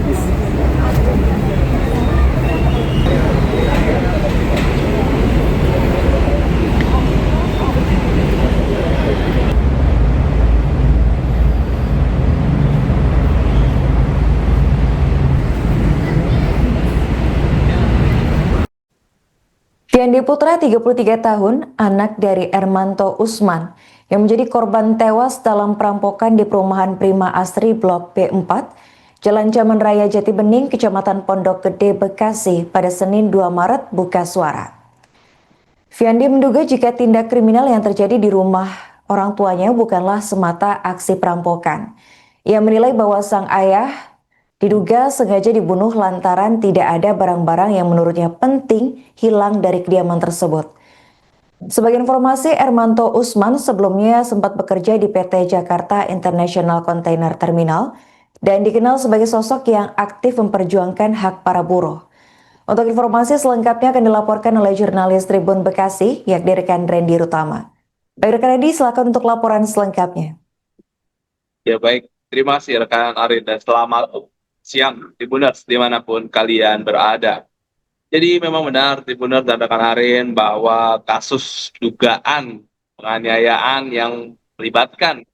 Fiandi Putra, 33 tahun, anak dari Ermanto Usman, yang menjadi korban tewas dalam perampokan di perumahan Prima Asri Blok B4, Jalan Jaman Raya Jati Bening, Kecamatan Pondok Gede, Bekasi, pada Senin 2 Maret buka suara. Fiandi menduga jika tindak kriminal yang terjadi di rumah orang tuanya bukanlah semata aksi perampokan. Ia menilai bahwa sang ayah diduga sengaja dibunuh lantaran tidak ada barang-barang yang menurutnya penting hilang dari kediaman tersebut. Sebagai informasi, Ermanto Usman sebelumnya sempat bekerja di PT Jakarta International Container Terminal dan dikenal sebagai sosok yang aktif memperjuangkan hak para buruh. Untuk informasi selengkapnya akan dilaporkan oleh jurnalis Tribun Bekasi, yakni rekan Randy Rutama. Baik rekan Randy, silakan untuk laporan selengkapnya. Ya baik, terima kasih rekan Arin dan selamat siang Tribuners dimanapun kalian berada. Jadi memang benar Tribuners dan rekan Arin bahwa kasus dugaan penganiayaan yang melibatkan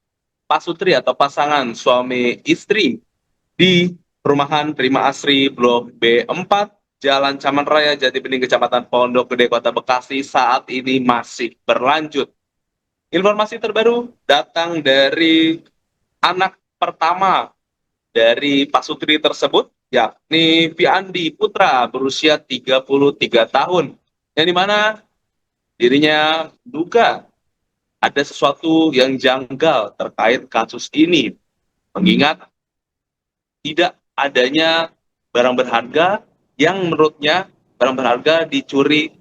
pasutri atau pasangan suami istri di perumahan Prima Asri Blok B4 Jalan Caman Raya Jati Bening Kecamatan Pondok Gede Kota Bekasi saat ini masih berlanjut. Informasi terbaru datang dari anak pertama dari pasutri tersebut, yakni Fiandi Putra berusia 33 tahun, yang dimana dirinya menduga ada sesuatu yang janggal terkait kasus ini, mengingat tidak adanya barang berharga yang menurutnya barang berharga dicuri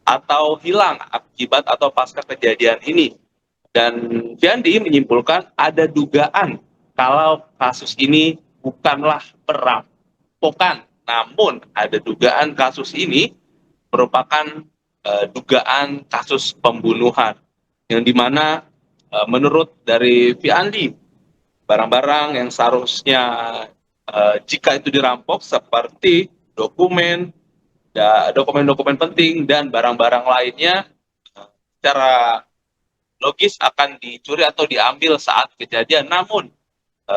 atau hilang akibat atau pasca kejadian ini. Dan Fiandi menyimpulkan ada dugaan kalau kasus ini bukanlah perampokan, namun ada dugaan kasus ini merupakan dugaan kasus pembunuhan, yang dimana menurut dari Fiandi, barang-barang yang seharusnya jika itu dirampok seperti dokumen-dokumen penting dan barang-barang lainnya secara logis akan dicuri atau diambil saat kejadian. Namun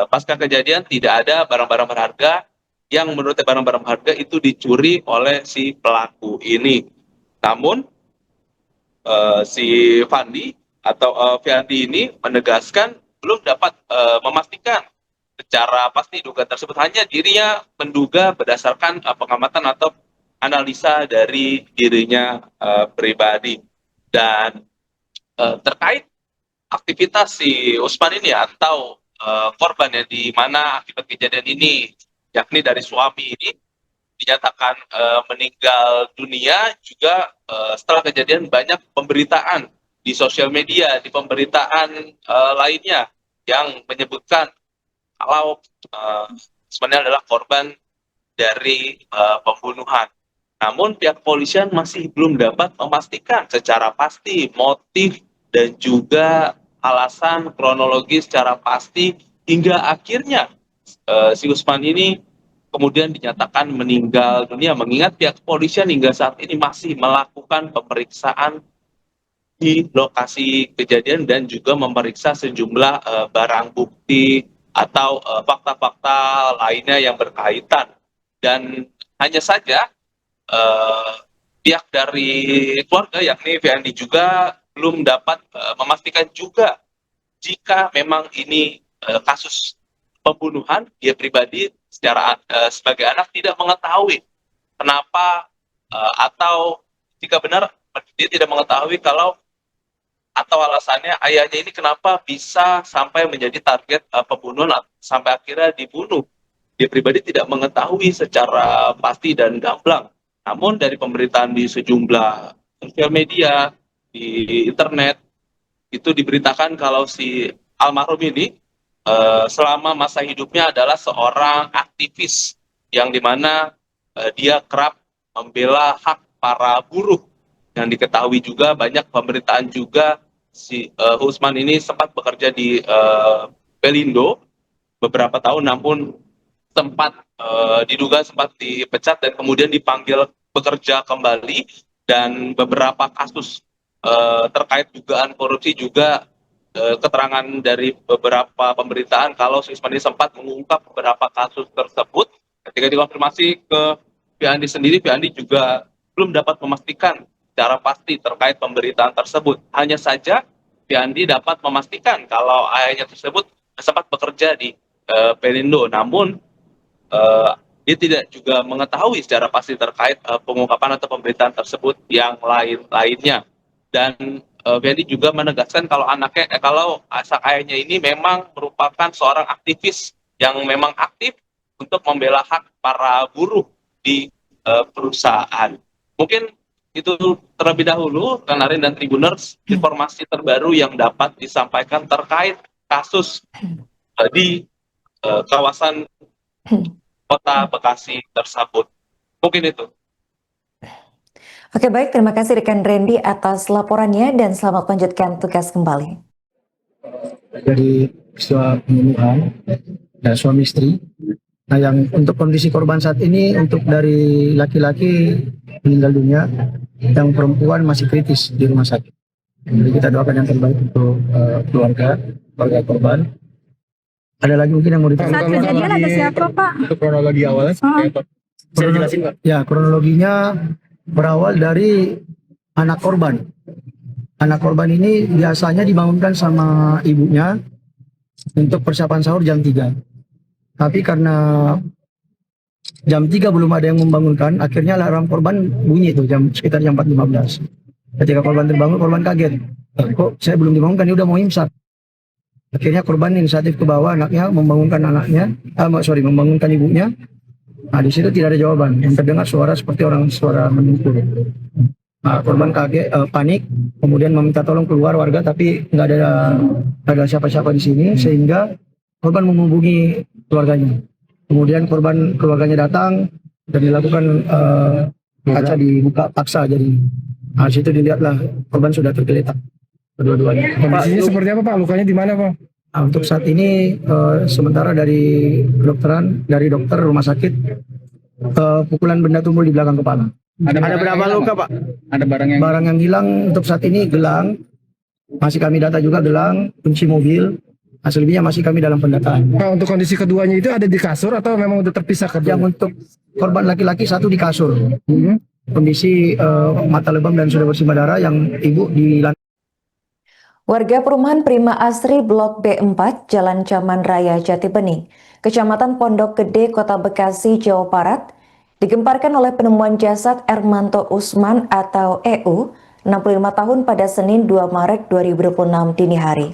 pasca kejadian tidak ada barang-barang berharga yang menurut barang-barang berharga itu dicuri oleh si pelaku ini. Namun si Fandi atau Fiandi ini menegaskan belum dapat memastikan secara pasti dugaan tersebut, hanya dirinya menduga berdasarkan pengamatan atau analisa dari dirinya pribadi. Dan terkait aktivitas si Usman ini atau korban yang di mana akibat kejadian ini, yakni dari suami ini dinyatakan meninggal dunia, juga setelah kejadian banyak pemberitaan di sosial media, di pemberitaan lainnya yang menyebutkan kalau sebenarnya adalah korban dari pembunuhan. Namun pihak kepolisian masih belum dapat memastikan secara pasti motif dan juga alasan kronologis secara pasti hingga akhirnya si Usman ini kemudian dinyatakan meninggal dunia, mengingat pihak kepolisian hingga saat ini masih melakukan pemeriksaan di lokasi kejadian dan juga memeriksa sejumlah barang bukti atau fakta-fakta lainnya yang berkaitan. Dan hanya saja pihak dari keluarga yakni Fiandi juga belum dapat memastikan juga jika memang ini kasus pembunuhan. Dia pribadi secara sebagai anak tidak mengetahui kenapa atau jika benar dia tidak mengetahui kalau atau alasannya ayahnya ini kenapa bisa sampai menjadi target pembunuhan sampai akhirnya dibunuh. Dia pribadi tidak mengetahui secara pasti dan gamblang. Namun dari pemberitaan di sejumlah sosial media, di internet, itu diberitakan kalau si almarhum ini selama masa hidupnya adalah seorang aktivis yang dimana dia kerap membela hak para buruh. Yang diketahui juga banyak pemberitaan juga si Usman ini sempat bekerja di Pelindo beberapa tahun, namun sempat diduga sempat dipecat dan kemudian dipanggil bekerja kembali, dan beberapa kasus terkait dugaan korupsi juga, keterangan dari beberapa pemberitaan kalau Sri Mulyani sempat mengungkap beberapa kasus tersebut. Ketika dikonfirmasi ke Viandi sendiri, Viandi juga belum dapat memastikan secara pasti terkait pemberitaan tersebut. Hanya saja Viandi dapat memastikan kalau ayahnya tersebut sempat bekerja di Pelindo, namun eh, dia tidak juga mengetahui secara pasti terkait pengungkapan atau pemberitaan tersebut yang lain-lainnya. Dan Fendi juga menegaskan kalau kalau sang ayahnya ini memang merupakan seorang aktivis yang memang aktif untuk membela hak para buruh di perusahaan. Mungkin itu terlebih dahulu, Kanarin dan Tribuners, informasi terbaru yang dapat disampaikan terkait kasus di kawasan Kota Bekasi tersebut. Mungkin itu. Oke, baik, terima kasih rekan Randy atas laporannya dan selamat melanjutkan tugas kembali. Dari peristiwa pembunuhan dan suami istri. Nah, yang untuk kondisi korban saat ini, untuk dari laki-laki meninggal dunia, yang perempuan masih kritis di rumah sakit. Jadi kita doakan yang terbaik untuk keluarga korban. Ada lagi mungkin yang mau ditanya? Saat kejadian ada siapa, Pak? Untuk kronologi awalnya seperti apa? Bisa jelasin, Pak? Ya, kronologinya berawal dari anak korban. Anak korban ini biasanya dibangunkan sama ibunya untuk persiapan sahur jam 3. Tapi karena jam 3 belum ada yang membangunkan, akhirnya alarm korban bunyi itu sekitar jam 4.15. Ketika korban terbangun, korban kaget. Kok saya belum dibangunkan, ini udah mau imsak. Akhirnya korban inisiatif ke bawah, anaknya membangunkan membangunkan ibunya. Nah, di situ tidak ada jawaban. Yang terdengar suara seperti suara mendukung. Nah, korban kaget, panik, kemudian meminta tolong keluar warga, tapi nggak ada siapa-siapa di sini, sehingga korban menghubungi keluarganya. Kemudian keluarganya datang dan dilakukan kaca dibuka paksa. Jadi, nah, situ dilihatlah korban sudah tergeletak kedua-duanya. Kondisinya seperti apa, Pak? Lukanya di mana, Pak? Nah, untuk saat ini sementara dari dokter rumah sakit, pukulan benda tumpul di belakang kepala. Ada berapa luka, Pak? Ada Barang yang hilang untuk saat ini gelang, masih kami data juga gelang, kunci mobil, selebihnya masih kami dalam pendataan. Pak, untuk kondisi keduanya itu ada di kasur atau memang udah terpisah keduanya? Yang untuk korban laki-laki satu di kasur, kondisi mata lebam dan sudah bersimbah darah, yang ibu di lantai. Warga perumahan Prima Asri Blok B4, Jalan Caman Raya Jati Bening, Kecamatan Pondok Gede, Kota Bekasi, Jawa Barat, digemparkan oleh penemuan jasad Ermanto Usman atau EU, 65 tahun pada Senin 2 Maret 2026 dini hari.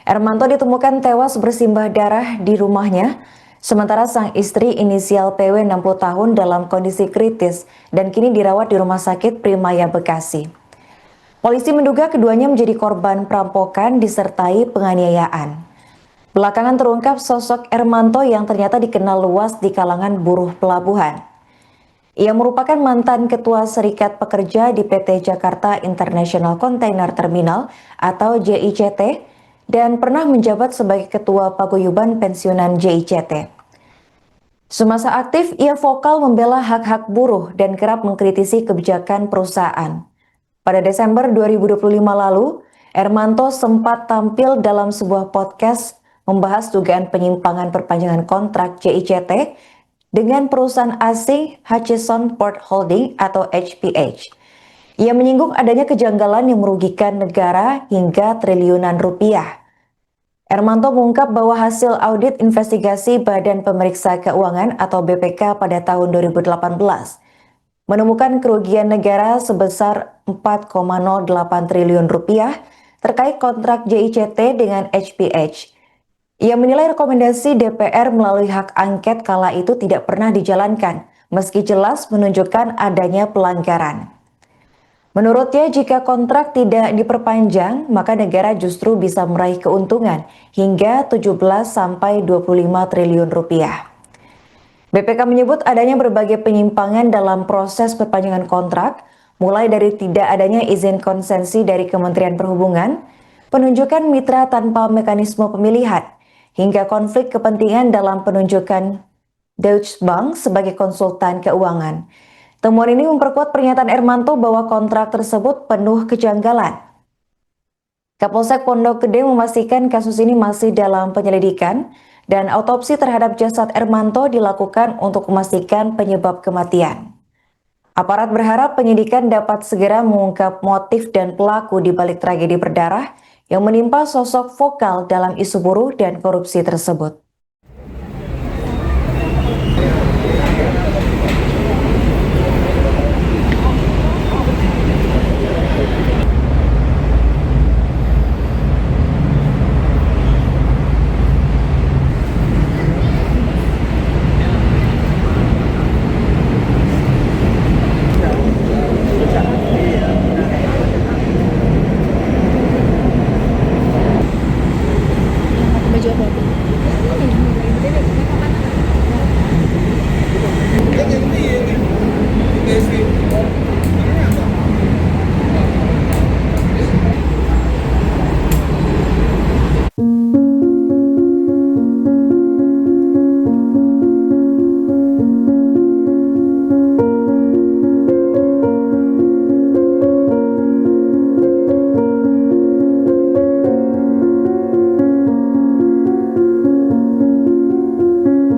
Ermanto ditemukan tewas bersimbah darah di rumahnya, sementara sang istri inisial PW 60 tahun dalam kondisi kritis dan kini dirawat di Rumah Sakit Primaya Bekasi. Polisi menduga keduanya menjadi korban perampokan disertai penganiayaan. Belakangan terungkap sosok Ermanto yang ternyata dikenal luas di kalangan buruh pelabuhan. Ia merupakan mantan Ketua Serikat Pekerja di PT Jakarta International Container Terminal atau JICT dan pernah menjabat sebagai Ketua Paguyuban Pensiunan JICT. Semasa aktif, ia vokal membela hak-hak buruh dan kerap mengkritisi kebijakan perusahaan. Pada Desember 2025 lalu, Ermanto sempat tampil dalam sebuah podcast membahas dugaan penyimpangan perpanjangan kontrak JICT dengan perusahaan asing Hutchison Port Holding atau HPH. Ia menyinggung adanya kejanggalan yang merugikan negara hingga triliunan rupiah. Ermanto mengungkap bahwa hasil audit investigasi Badan Pemeriksa Keuangan atau BPK pada tahun 2018 menemukan kerugian negara sebesar 4,08 triliun rupiah terkait kontrak JICT dengan HPH. Ia menilai rekomendasi DPR melalui hak angket kala itu tidak pernah dijalankan, meski jelas menunjukkan adanya pelanggaran. Menurutnya, jika kontrak tidak diperpanjang, maka negara justru bisa meraih keuntungan hingga 17-25 triliun rupiah. BPK menyebut adanya berbagai penyimpangan dalam proses perpanjangan kontrak, mulai dari tidak adanya izin konsensi dari Kementerian Perhubungan, penunjukan mitra tanpa mekanisme pemilihan, hingga konflik kepentingan dalam penunjukan Deutsche Bank sebagai konsultan keuangan. Temuan ini memperkuat pernyataan Ermanto bahwa kontrak tersebut penuh kejanggalan. Kapolsek Pondok Gede memastikan kasus ini masih dalam penyelidikan dan autopsi terhadap jasad Ermanto dilakukan untuk memastikan penyebab kematian. Aparat berharap penyidikan dapat segera mengungkap motif dan pelaku di balik tragedi berdarah yang menimpa sosok vokal dalam isu buruh dan korupsi tersebut.